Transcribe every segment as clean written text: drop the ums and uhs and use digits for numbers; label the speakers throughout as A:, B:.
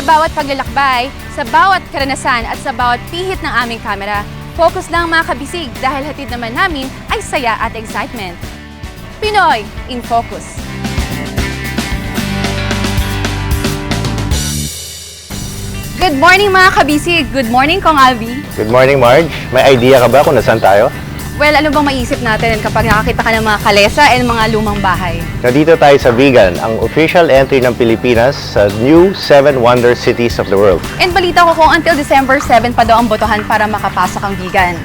A: bawat paglalakbay, sa bawat karanasan at sa bawat pihit ng aming kamera, focus lang mga kabisig dahil hatid naman namin ay saya at excitement. Pinoy in Focus. Good morning mga kabisig! Good morning, Kong Alvi!
B: Good morning, Marge. May idea ka ba kung nasaan tayo?
A: Well, ano bang maisip natin kapag nakakita ka ng mga kalesa and mga lumang bahay?
B: Nandito tayo sa Vigan, ang official entry ng Pilipinas sa new 7 Wonder Cities of the World.
A: And balita ko kung until December 7 pa daw ang botohan para makapasok ang Vigan.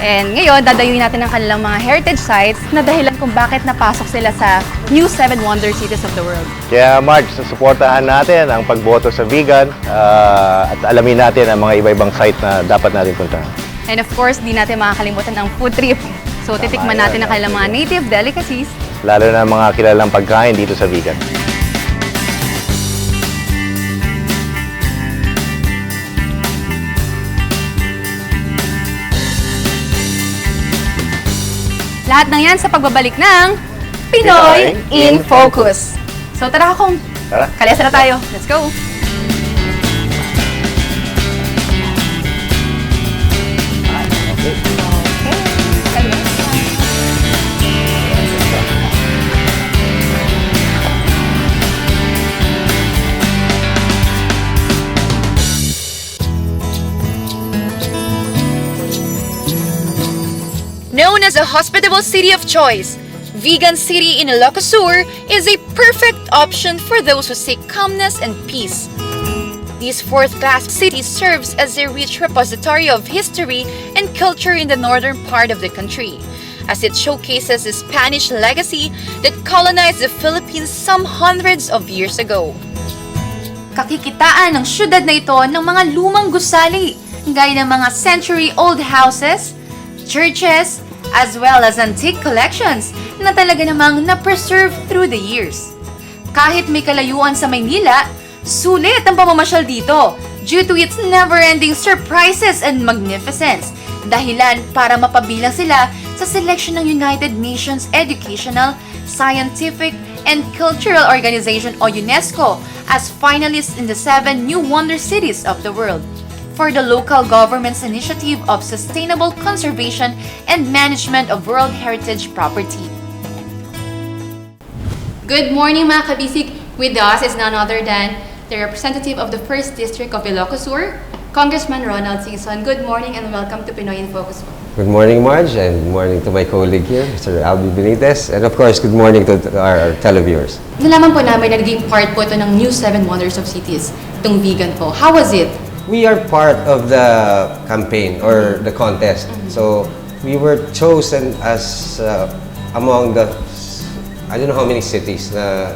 A: And ngayon, dadayuin natin ang kanilang mga heritage sites na dahilan kung bakit napasok sila sa new 7 Wonder Cities of the World.
B: Kaya Marge, susuportahan natin ang pagboto sa Vigan at alamin natin ang mga iba-ibang site na dapat natin puntahan.
A: And of course, di natin makakalimutan ang food trip. So, titikman natin ang kanilang mga native delicacies.
B: Lalo na ang mga kilalang pagkain dito sa Vigan.
A: Lahat ng yan sa pagbabalik ng Pinoy in Focus. So tara kung kalesa na tayo. Let's go!
C: Known as a hospitable city of choice, Vigan City in Ilocos Sur is a perfect option for those who seek calmness and peace. This fourth-class city serves as a rich repository of history and culture in the northern part of the country, as it showcases the Spanish legacy that colonized the Philippines some hundreds of years ago.
A: Kakikitaan ng syudad na ito ng mga lumang gusali, gaya ng mga century-old houses, churches, as well as antique collections na talaga namang na-preserve through the years. Kahit may kalayuan sa Maynila, sulit ang pamamasyal dito due to its never-ending surprises and magnificence, dahilan para mapabilang sila sa selection ng United Nations Educational, Scientific, and Cultural Organization o UNESCO as finalists in the 7 New Wonder Cities of the World for the local government's initiative of sustainable conservation and management of World Heritage property. Good morning mga kabisig! With us is none other than the representative of the 1st District of Ilocos Sur, Congressman Ronald Singson. Good morning and welcome to Pinoy in Focus.
D: Good morning, Marge, and good morning to my colleague here, Mr. Albi Benitez, and of course, good morning to our televiewers.
A: Nalaman po namin na naging part po ito ng New 7 Wonders of Cities, itong Vigan po. How was it?
D: We are part of the campaign or the contest. So we were chosen as among the, I don't know how many cities na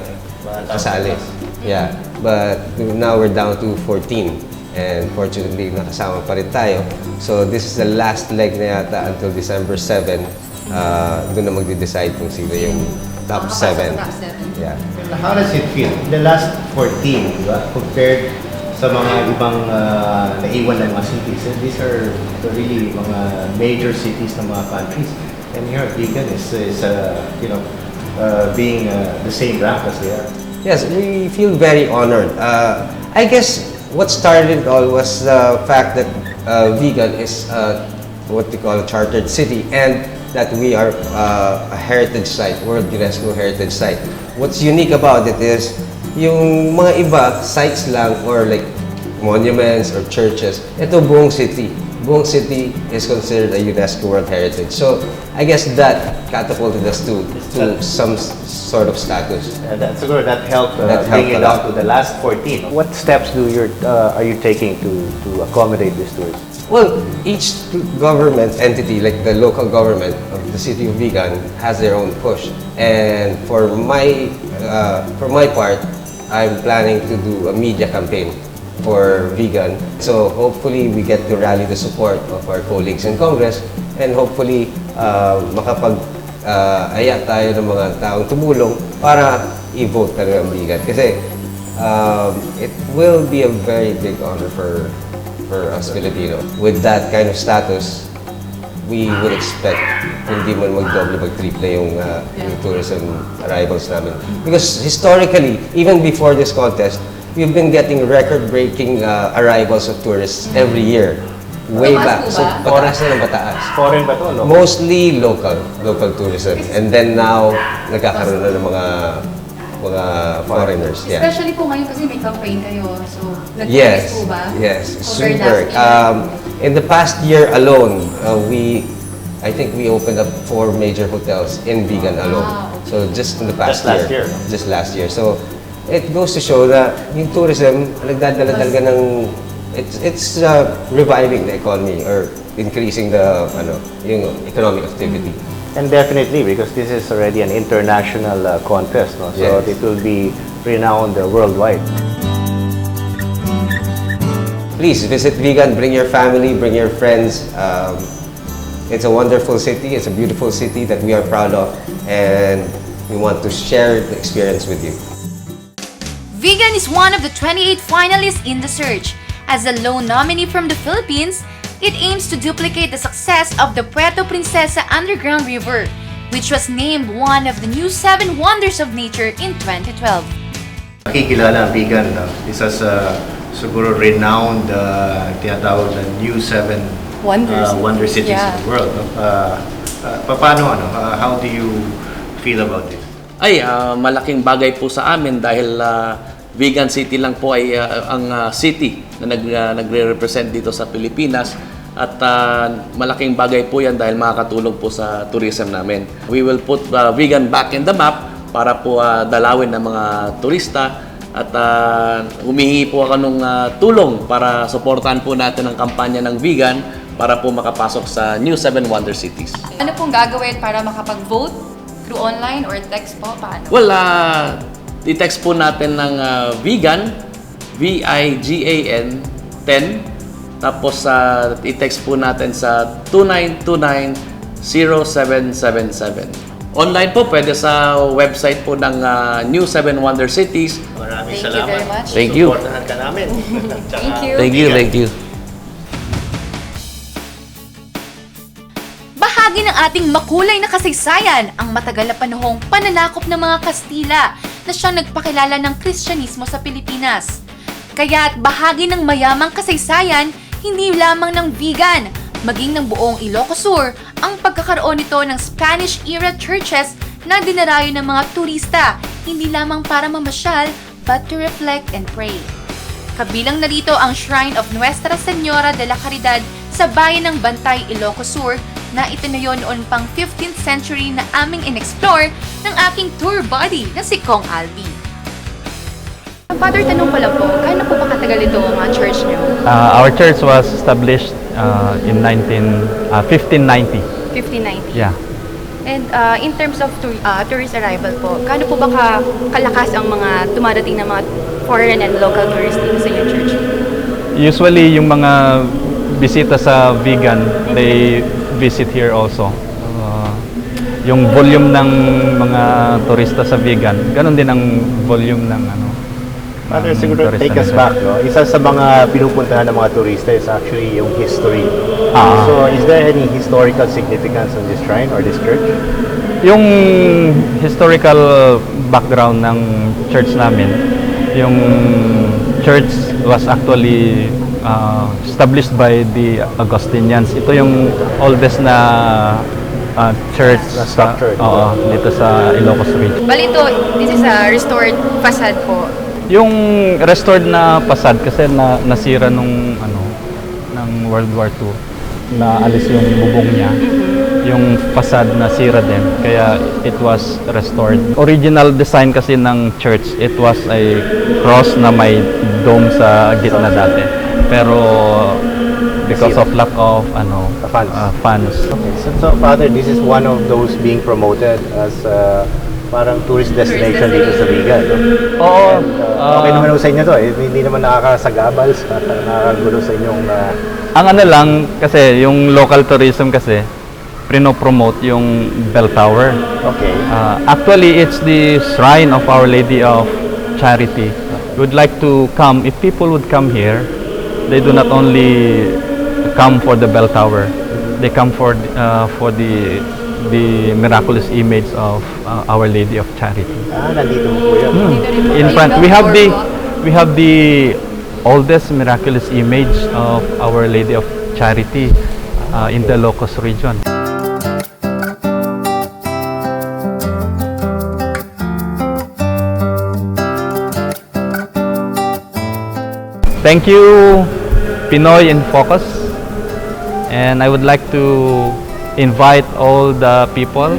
D: kasali. Yeah, but now we're down to 14 and fortunately nakasama pa rin tayo. So this is the last leg na yata until December 7. Doon na magde-decide kung sino yung top 7. Yeah.
B: How does it feel? The last 14, diba? Compared sa mga ibang naiwan ng mga cities. And these are really mga major cities ng mga countries. And here, Vigan is being the same rank as they are.
D: Yes, we feel very honored. I guess what started it all was the fact that Vigan is what we call a chartered city and that we are a heritage site, World UNESCO Heritage Site. What's unique about it is yung mga iba, sites lang or like monuments or churches, ito buong city. Buong city is considered a UNESCO World Heritage. So, I guess that catapulted us to some sort of status.
B: That helped bring it up to the last 14. What steps are you taking to accommodate these tourists?
D: Well, each government entity, like the local government of the city of Vigan, has their own push. And for my part, I'm planning to do a media campaign for Vigan. So hopefully we get to rally the support of our colleagues in Congress and hopefully makapag-aya tayo ng mga taong tumulong para i-vote talaga ang Vigan. Kasi it will be a very big honor for us Filipino. With that kind of status, we would expect hindi man mag-double, mag-triple yung tourism arrivals namin. Because historically, even before this contest, we've been getting record-breaking arrivals of tourists every year. Way back. So, pataas na ng pataas.
B: Foreign ba to? Local?
D: Mostly local tourism. And then now, nagkakaroon na ng mga foreigners. Yeah.
A: Especially po ngayon kasi may campaign kayo. So,
D: Yes,
A: po ba?
D: yes,
A: Over
D: super.
A: last year?
D: In the past year alone, I think we opened up 4 major hotels in Vegan alone. So just in the past
B: Just last year.
D: Just last year. So it goes to show that yung tourism, nagdadala talaga ng, it's reviving the economy or increasing the yung economic activity.
B: And definitely, because this is already an international contest, no? So
D: Yes.
B: it will be renowned worldwide.
D: Please visit Vegan, bring your family, bring your friends. It's a wonderful city, it's a beautiful city that we are proud of, and we want to share the experience with you.
A: Vegan is one of the 28 finalists in the search. As a lone nominee from the Philippines, it aims to duplicate the success of the Puerto Princesa Underground River, which was named one of the new 7 Wonders of Nature in 2012.
B: Nakikilala ang Vegan, no? Isa sa siguro renowned, tinatawag na new 7 wonder cities in the world. No? Paano, how do you feel about this?
E: Ay, malaking bagay po sa amin dahil Vegan City lang po ay ang city na nagre-represent dito sa Pilipinas at malaking bagay po yan dahil makakatulong po sa tourism namin. We will put Vegan back in the map para po dalawin ng mga turista at humihingi po ako ng tulong para suportahan po natin ang kampanya ng Vegan para po makapasok sa New 7 Wonder Cities.
A: Ano pong gagawin para makapag-vote? Through online or text po? Paano?
E: Well, i-text po natin ng Vegan, VIGAN 10, tapos i-text po natin sa 2929-0777. Online po, pwede sa website po ng New 7 Wonder Cities.
B: Maraming
A: Thank you
B: salamat.
A: very much.
E: Thank you.
B: Suportahan ka namin.
A: Thank you.
E: Thank you.
A: Bahagi ng ating makulay na kasaysayan ang matagal na panahong pananakop ng mga Kastila na siyang nagpakilala ng Kristyanismo sa Pilipinas. Kaya't bahagi ng mayamang kasaysayan, hindi lamang ng Vegan, maging ng buong Ilocos Sur, ang pagkakaroon nito ng Spanish-era churches na dinarayo ng mga turista, hindi lamang para mamasyal, but to reflect and pray. Kabilang na dito ang Shrine of Nuestra Señora de la Caridad sa bayan ng Bantay, Ilocos Sur, na itinayo noon pang 15th century na aming in-explore ng aking tour buddy na si Kong Albi. Father, tanong ko lang po, gaano po ba katagal ito ang church niyo?
F: Our church was established in 1590.
A: 1590.
F: Yeah.
A: And in terms of tourist arrival po, gaano po ba kalakas ang mga dumadating na mga foreign and local tourists dito sa inyong church?
F: Usually, yung mga bisita sa Vegan, they visit here also. Yung volume ng mga turista sa Vegan, ganun din ang volume ng
B: Father,
F: ng
B: siguro
F: turista
B: take us
F: nila.
B: back, no? Isa sa mga pinupuntahan ng mga turista is actually yung history.
F: Ah.
B: So, is there any historical significance on this shrine or this church?
F: Yung historical background ng church namin, yung church was actually established by the Augustinians. Ito yung oldest na church
B: Na structure,
F: dito sa Ilocos region.
A: Bali ito, this is a restored facade po.
F: Yung restored na facade kasi nasira nung ng World War II, na alis yung bubong niya. Yung facade nasira din, kaya it was restored. Original design kasi ng church, it was a cross na may dome sa gitna dati. Pero because of lack of funds.
B: Okay. So, Father, this is one of those being promoted as parang tourist destination dito sa Vegan, no?
F: Oo.
B: And, okay naman sa inyo to, hindi naman nakakasagabal, nakakagulo sa inyong...
F: Ang lang kasi, yung local tourism kasi, prino-promote yung bell tower.
B: Okay.
F: Actually, it's the shrine of Our Lady of Charity. Would like to come, if people would come here, they do not only come for the bell tower, they come for the miraculous image of Our Lady of Charity.
B: Nandito po yun.
F: In front, we have the we have the oldest miraculous image of Our Lady of Charity in the Ilocos region. Thank you, Pinoy in Focus. And I would like to invite all the people.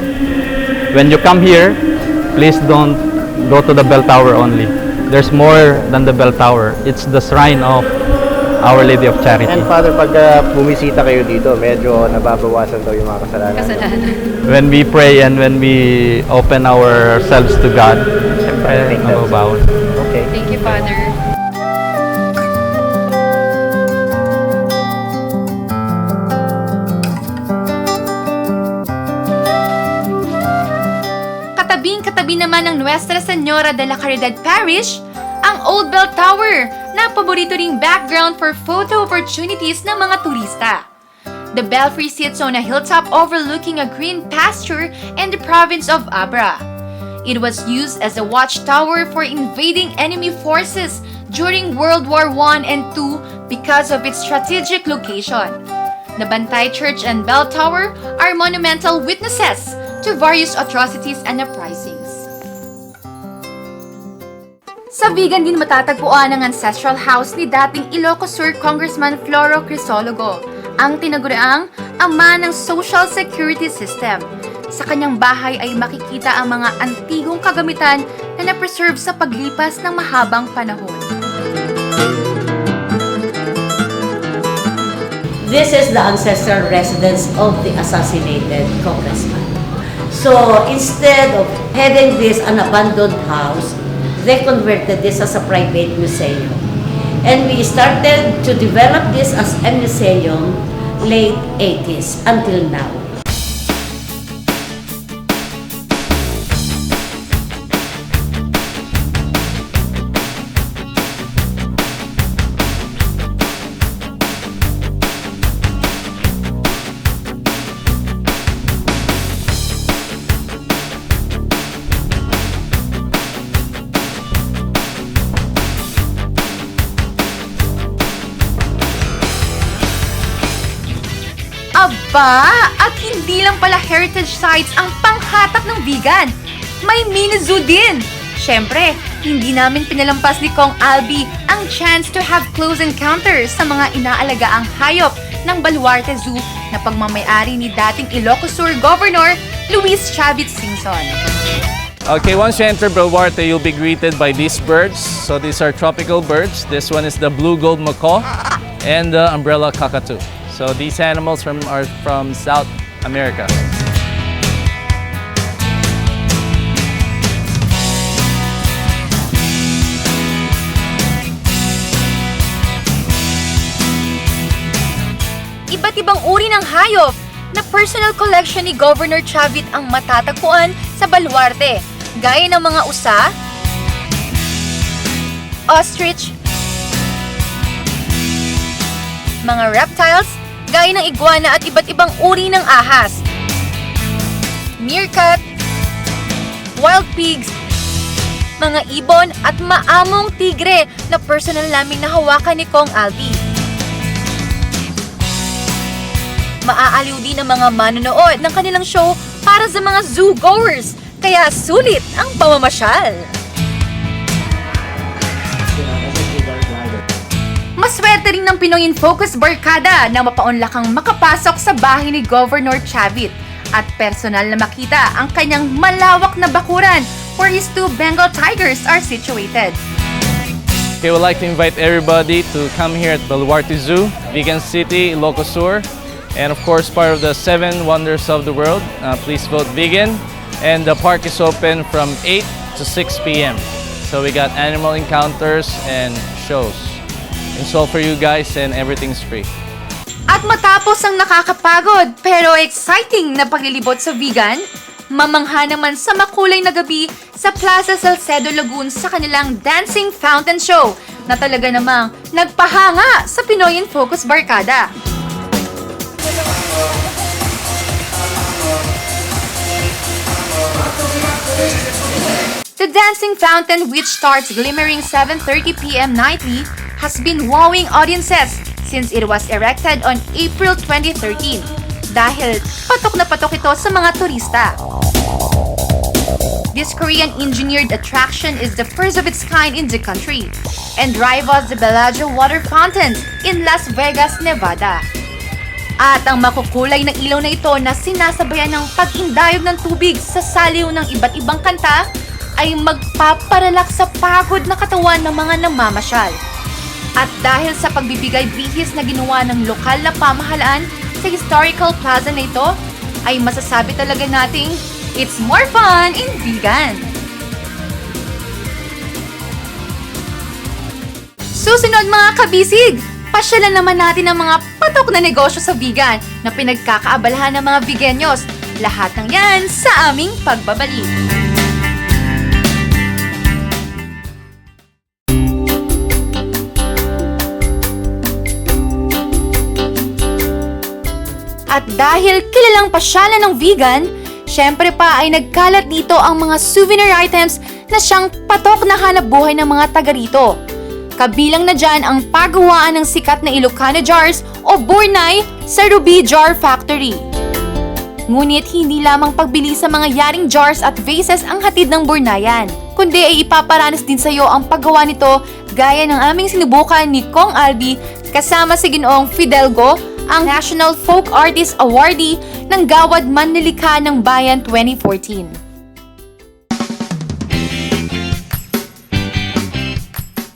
F: When you come here, please don't go to the bell tower only. There's more than the bell tower. It's the shrine of Our Lady of Charity.
B: And Father, pag bumisita kayo dito, medyo nababawasan daw yung mga kasalanan.
F: When we pray and when we open ourselves to God, syempre, mababaw.
B: Okay.
C: Thank you, Father.
A: Katabing-katabi naman ng Nuestra Señora de la Caridad Parish, ang Old Bell Tower, na paborito ring background for photo opportunities ng mga turista. The belfry sits on a hilltop overlooking a green pasture in the province of Abra. It was used as a watchtower for invading enemy forces during World War I and II because of its strategic location. The Bantay Church and Bell Tower are monumental witnesses to various atrocities and uprisings. Sa Vigan din matatagpuan ang ancestral house ni dating Ilocos Sur Congressman Floro Crisologo, ang tinaguriang ama ng Social Security System. Sa kanyang bahay ay makikita ang mga antigong kagamitan na na-preserve sa paglipas ng mahabang panahon.
G: This is the ancestral residence of the assassinated congressman. So instead of having this an abandoned house, they converted this as a private museum. And we started to develop this as a museum late 80s until now.
A: Aba! At hindi lang pala heritage sites ang panghatak ng Vigan. May mini zoo din! Siyempre, hindi namin pinalampas ni Kong Albi ang chance to have close encounters sa mga inaalagaang hayop ng Baluarte Zoo na pagmamayari ni dating Ilocos Sur Governor Luis Chavit Singson.
H: Okay, once you enter Baluarte, you'll be greeted by these birds. So these are tropical birds. This one is the blue gold macaw and the umbrella cockatoo. So these animals are from South America.
A: Iba't ibang uri ng hayop na personal collection ni Governor Chavit ang matatagpuan sa Baluarte, gaya ng mga usa, ostrich, mga reptiles, gaya ng iguana at iba't ibang uri ng ahas, meerkat, wild pigs, mga ibon at maamong tigre na personal naming nahawakan ni Kong Albi. Maaaliw din ang mga manonood ng kanilang show para sa mga zoo goers, kaya sulit ang pamamasyal. Maswerte rin ng Pinoy in Focus Barkada na mapaunlakang makapasok sa bahay ni Governor Chavit at personal na makita ang kanyang malawak na bakuran where his 2 Bengal tigers are situated.
H: Okay, we'd like to invite everybody to come here at Baluarte Zoo, Vigan City, Ilocos Sur, and of course part of the 7 wonders of the world. Please vote vegan, and the park is open from 8 to 6 p.m. So we got animal encounters and shows. It's all for you guys and everything's free.
A: At matapos ang nakakapagod pero exciting na paglilibot sa Vigan, mamangha naman sa makulay na gabi sa Plaza Salcedo Lagoon sa kanilang Dancing Fountain Show na talaga namang nagpahanga sa Pinoy in Focus Barkada. The dancing fountain, which starts glimmering 7:30 p.m. nightly, has been wowing audiences since it was erected on April 2013 dahil patok na patok ito sa mga turista. This Korean-engineered attraction is the first of its kind in the country and rivals the Bellagio water fountains in Las Vegas, Nevada. At ang makukulay na ilaw na ito na sinasabayan ng pag-indayog ng tubig sa saliw ng iba't ibang kanta ay magpaparalak sa pagod na katawan ng mga namamasyal. At dahil sa pagbibigay bihis na ginawa ng lokal na pamahalaan sa historical plaza na ito, ay masasabi talaga nating it's more fun in Vigan! Susunod mga kabisig! Pasyalan naman natin ang mga patok na negosyo sa Vigan na pinagkakaabalahan ng mga Vigenyos. Lahat ng yan sa aming pagbabalik. At dahil kilalang pasyalan ng Vigan, syempre pa ay nagkalat dito ang mga souvenir items na siyang patok na hanap buhay ng mga taga rito. Kabilang na dyan ang paggawaan ng sikat na Ilocano jars o burnay sa Ruby Jar Factory. Ngunit hindi lamang pagbili sa mga yaring jars at vases ang hatid ng burnayan, kundi ay ipaparanas din sa iyo ang paggawa nito gaya ng aming sinubukan ni Kong Albi kasama si Ginoong Fidelgo, ang National Folk Artist Awardee ng Gawad Manlilikha ng Bayan 2014.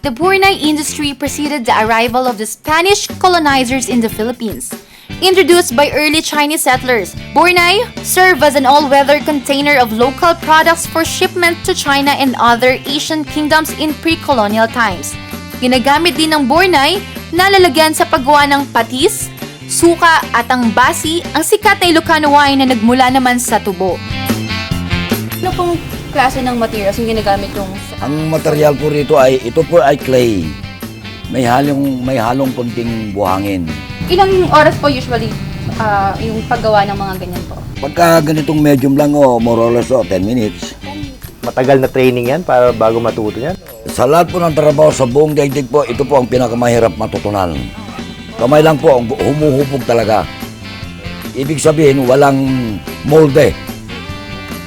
A: The Burnay industry preceded the arrival of the Spanish colonizers in the Philippines. Introduced by early Chinese settlers, Burnay served as an all-weather container of local products for shipment to China and other Asian kingdoms in pre-colonial times. Ginagamit din ng Burnay na lalagyan sa paggawa ng patis, suka at ang basi, ang sikat na Ilocano wine na nagmula naman sa tubo.
I: Ano pong klase ng materials yung ginagamit yung...
J: Ang material po rito ay, ito po ay clay. May halong kunting buhangin.
I: Ilang oras po usually yung paggawa ng mga ganyan po?
J: Pagka ganitong medium lang, more or less 10 minutes.
B: Matagal na training yan para bago matuto yan?
J: Sa lahat po ng trabaho sa buong daigdig po, ito po ang pinakamahirap matutunan. Kamay lang po, ang humuhupog talaga. Ibig sabihin, walang molde.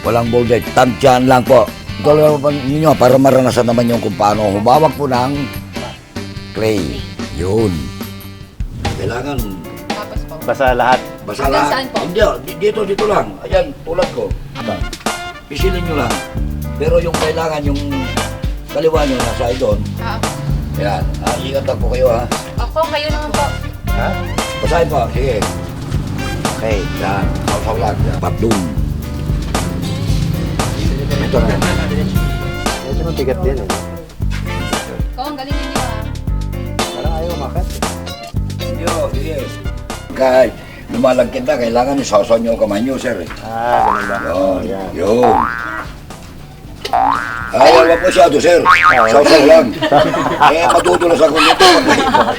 J: Walang molde, tansyan lang po. Ito lang po ninyo, para maranasan naman yung kung paano humawak po ng clay. Yun. Kailangan
B: Basta lahat.
J: basa
I: Hanggang
J: lahat.
I: saan po?
J: Hindi, dito lang. Ayan, tulad ko. Pisilin nyo lang. Pero yung kailangan, yung kaliwa nyo, nasa doon. Ayan, ingat lang po kayo ha.
I: Ako, kayo naman po.
B: Ha?
J: Basahin po, sige.
B: Okay.
J: Yan, sausaw lang. Patlong. Ito na.
B: Medyo mabigat din eh.
I: Kung galing ninyo
B: Parang ayaw makat.
J: Sige. Kahit lumalagkit na, kailangan sausaw nyo ang kamay nyo, sir.
B: Ganun ba?
J: Yan. Yun. Wala po siya to, sir. Sausaw lang. Matutulas ako nito.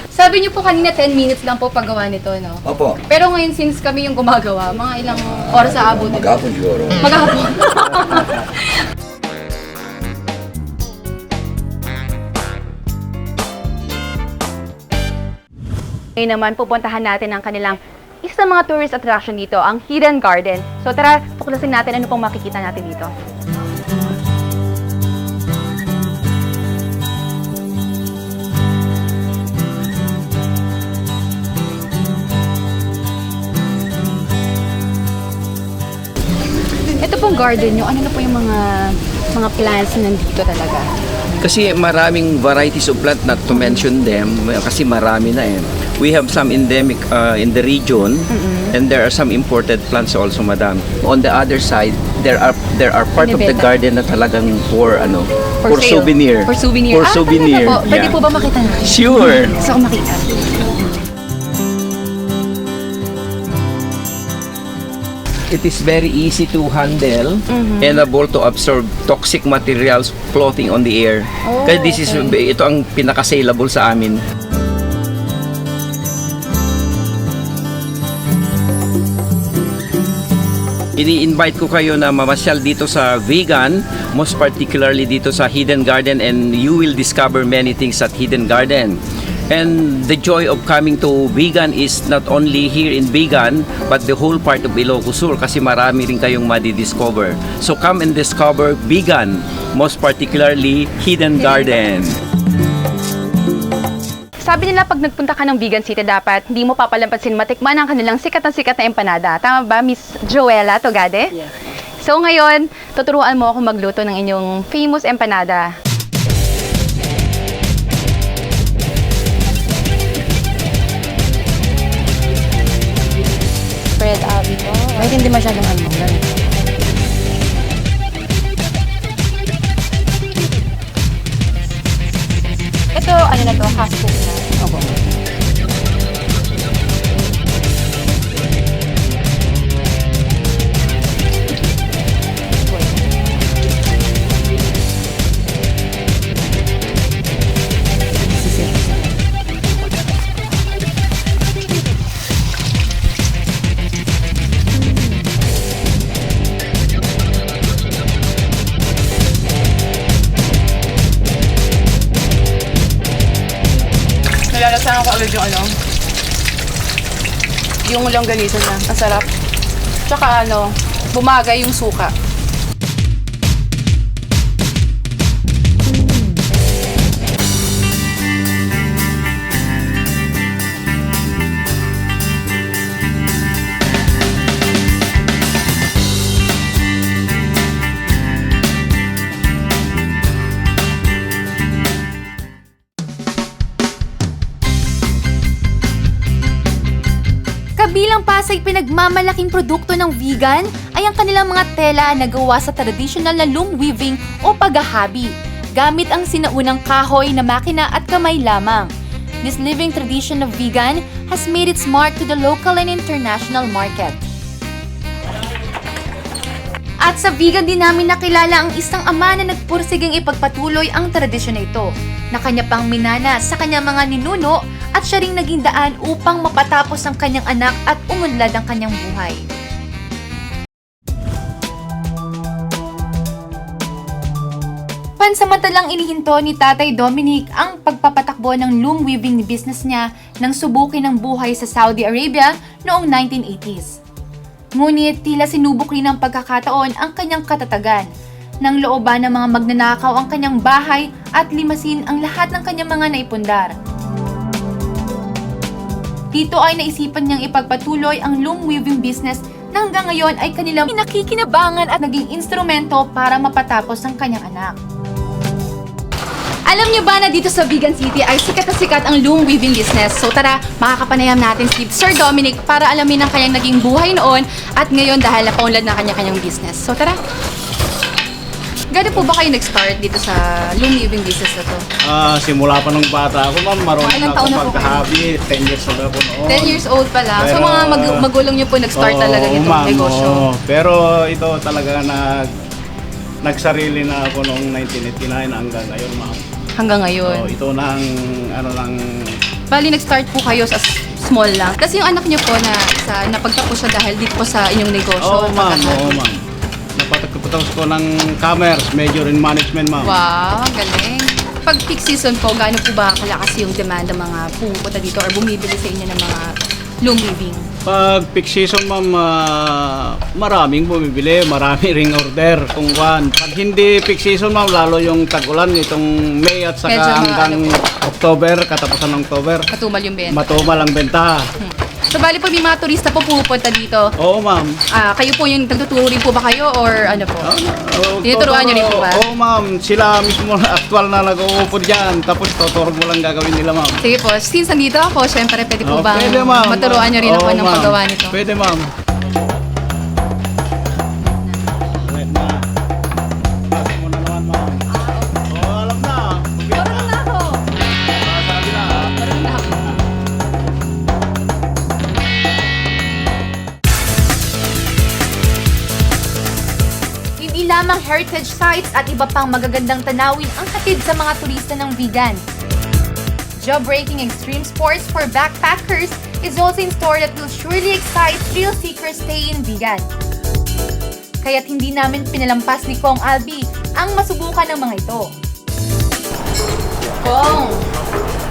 I: Sabi niyo po kanina 10 minutes lang po paggawa nito, no?
J: Opo.
I: Pero ngayon, since kami yung gumagawa, mga ilang oras sa abot?
J: Maghapon siguro.
I: Maghapon. Ngayon naman, pupuntahan natin ang kanilang isa sa mga tourist attraction dito, ang Hidden Garden. So tara, tuklasin natin ano pong makikita natin dito. Ito pong garden nyo, ano na po yung mga plants na nandito talaga?
K: Kasi maraming varieties of plant, not to mention them, kasi marami na eh. We have some endemic in the region, and there are some imported plants also, madam. On the other side, there are part of the garden na talagang for
I: sale.
K: souvenir.
I: For souvenir.
K: For souvenir.
I: Talaga po. Pwede po ba makita natin?
K: Sure.
I: Gusto ko makita.
K: It is very easy to handle and able to absorb toxic materials floating on the air. Kaya ito ang pinaka-saleable sa amin. Ini-invite ko kayo na mamasyal dito sa Vegan, most particularly dito sa Hidden Garden, and you will discover many things at Hidden Garden. And the joy of coming to Vegan is not only here in Vegan, but the whole part of Ilocos Sur kasi marami rin kayong madi-discover. So come and discover Vegan, most particularly Hidden Garden.
I: Sabi nila pag nagpunta ka ng Vegan City, dapat hindi mo papalampasin matikman ang kanilang sikat na empanada. Tama ba, Miss Joella Togade? Yes. So ngayon, tuturuan mo ako magluto ng inyong famous empanada. Spread out ito. Kahit hindi masyadong almond. Ito, ano na to, half cook na. Opo. Nalalasahan ko agad yung longganisa na. Ang sarap. Tsaka bumagay yung suka.
A: Kabilang pa sa pinagmamalaking produkto ng vegan ay ang kanilang mga tela na gawa sa traditional na loom weaving o paghahabi, gamit ang sinaunang kahoy na makina at kamay lamang. This living tradition of vegan has made its mark to the local and international market. At sa vegan din namin nakilala ang isang ama na nagpursiging ipagpatuloy ang tradisyon na ito, na kanya pang minana sa kanyang mga ninuno at siya ring naging daan upang mapatapos ang kanyang anak at umunlad ang kanyang buhay. Pansamantalang inihinto ni Tatay Dominic ang pagpapatakbo ng loom weaving business niya nang subukin ang buhay sa Saudi Arabia noong 1980s. Ngunit tila sinubok rin ng pagkakataon ang kanyang katatagan, nang looban ng mga magnanakaw ang kanyang bahay at limasin ang lahat ng kanyang mga naipundar. Dito ay naisipan niyang ipagpatuloy ang loom weaving business na hanggang ngayon ay kanilang pinakikinabangan at naging instrumento para mapatapos ang kanyang anak. Alam niyo ba na dito sa Vegan City ay sikat na sikat ang loom weaving business? So tara, makakapanayam natin si Sir Dominic para alamin ang kanyang naging buhay noon at ngayon dahil napaunlad na kanyang business. So tara! Gano'n po ba kayo nag-start dito sa loom weaving business na to?
L: Simula pa nung bata ako, ma'am. Marunong
A: Ilang
L: ako
A: taon na po
L: magkahabi. 10 years old ako noon.
A: 10 years old pa lang. So
L: Pero,
A: mga magulang niyo po nag-start talaga itong
L: ma'am,
A: negosyo.
L: oo. Pero ito talaga nagsarili na ako noong 1989 hanggang ngayon, ma'am.
A: Hanggang ngayon.
L: Ito na ang
A: Bali, nag-start po kayo sa small lang. Kasi yung anak niyo po napagtapos siya dahil dito po sa inyong negosyo.
L: Oo, ma'am. Napatapos ko ng commerce, major in management, ma'am.
A: Wow, galing. Pag peak season po, gaano po ba kalakas yung demand ng mga pumupunta dito or bumibili sa inyo ng mga loom weaving?
L: Pag peak season, ma'am, maraming bumibili, marami ring order. Pag hindi peak season, ma'am, lalo yung tag-ulan, itong May at saka
A: Medyo
L: hanggang October, katapusan ng October.
A: Matumal yung benta.
L: Matumal ang benta.
A: So, bali po may mga turista po pumupunta dito.
L: Oo, ma'am.
A: Kayo po yung nagtuturo rin po ba kayo or ano po? Tinuturuan niyo rin po ba?
L: Oo, ma'am. Sila mismo actual na nag-uupod dyan. Tapos tuturo mo lang gagawin nila, ma'am.
A: Sige po, since nandito ako, syempre pwede po bang
L: Pwede, ma'am.
A: maturuan niyo rin ako ng
L: ma'am.
A: paggawa nito?
L: Pwede, ma'am.
A: Hindi lamang heritage sites at iba pang magagandang tanawin ang hatid sa mga turista ng vegan. Job-breaking extreme sports for backpackers is also in store that will surely excite thrill seekers staying vegan. kaya't hindi namin pinalampas ni Kong Albi ang masubukan ng mga ito.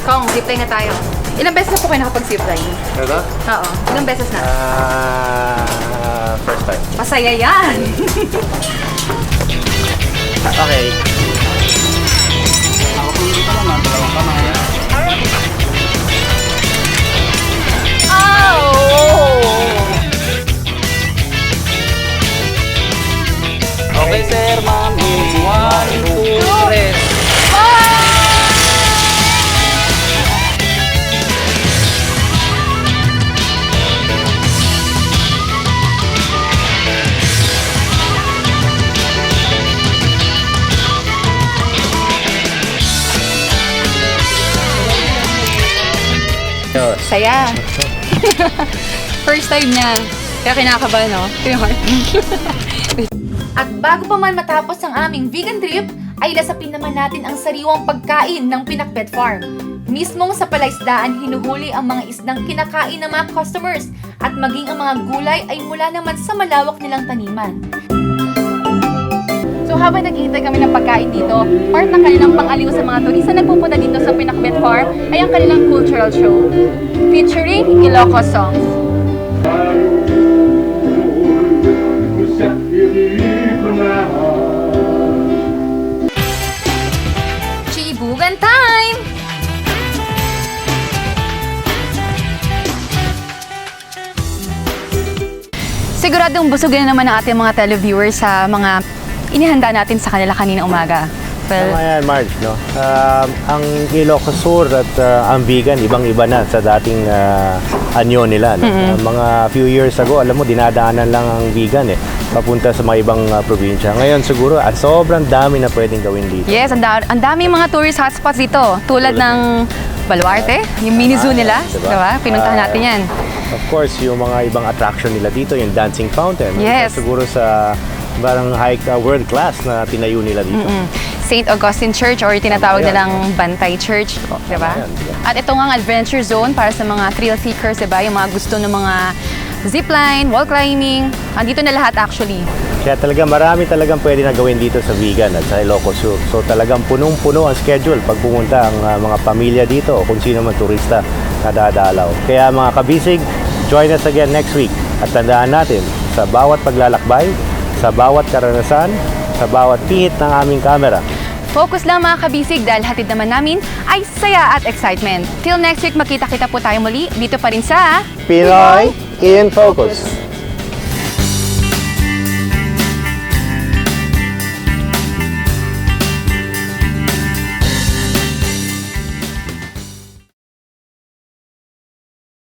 I: Kong, zipline na tayo. Ilang beses na po kayo nakapag-zipline?
B: Diba?
I: Oo, ilang beses na?
B: First time.
I: Masaya yan!
B: Okay.
H: Okay, sir, ma'am. 1, 2, 3.
I: Saya. First time niya. Kaya kinakabahan, no? Ito yung heart.
A: At bago pa man matapos ang aming vegan trip, ay lasapin naman natin ang sariwang pagkain ng Pinakbet Farm. Mismong sa palaisdaan, hinuhuli ang mga isdang kinakain ng mga customers at maging ang mga gulay ay mula naman sa malawak nilang taniman.
I: So habang naghihintay kami ng pagkain dito, part ng kanilang pang-aliw sa mga turista na nagpupunta dito sa Pinakbet Farm ay ang kanilang cultural show, featuring Ilocos songs.
A: Chibugan time!
I: Siguradong busog na naman ang ating mga televiewers sa mga inihanda natin sa kanila kanina umaga. Well,
B: Tama yan, Marge, no? Ang Ilocos Sur at ang vegan, ibang-iba na sa dating anyo nila. No? Mga few years ago, alam mo, dinadaanan lang ang vegan papunta sa mga ibang probinsya. Ngayon siguro, sobrang dami na pwedeng gawin dito.
I: yes, ang daming mga tourist hotspots dito. Tulad ng Baluarte, yung mini zoo nila. Diba? Pinuntahan natin yan.
B: Of course, yung mga ibang attraction nila dito, yung dancing fountain.
I: Yes.
B: Siguro sa parang world class na tinayo nila dito.
I: St. Augustine Church or tinatawag nilang Bantay Church, di ba?
B: Ayan, diba?
I: At ito nga ang adventure zone para sa mga thrill seekers, di ba? Yung mga gusto ng mga zipline, wall climbing, andito na lahat actually.
B: Kaya talaga marami talagang pwede na gawin dito sa vegan at sa Ilocos Sur. So talagang punong-puno ang schedule pag pumunta ang mga pamilya dito o kung sino man turista na dadalaw. Kaya mga kabisig, join us again next week. At tandaan natin, sa bawat paglalakbay, sa bawat karanasan, sa bawat pihit ng aming camera,
I: Focus lang mga kabisig dahil hatid naman namin ay saya at excitement. Till next week, makita-kita po tayo muli dito pa rin sa
B: Pinoy in Focus.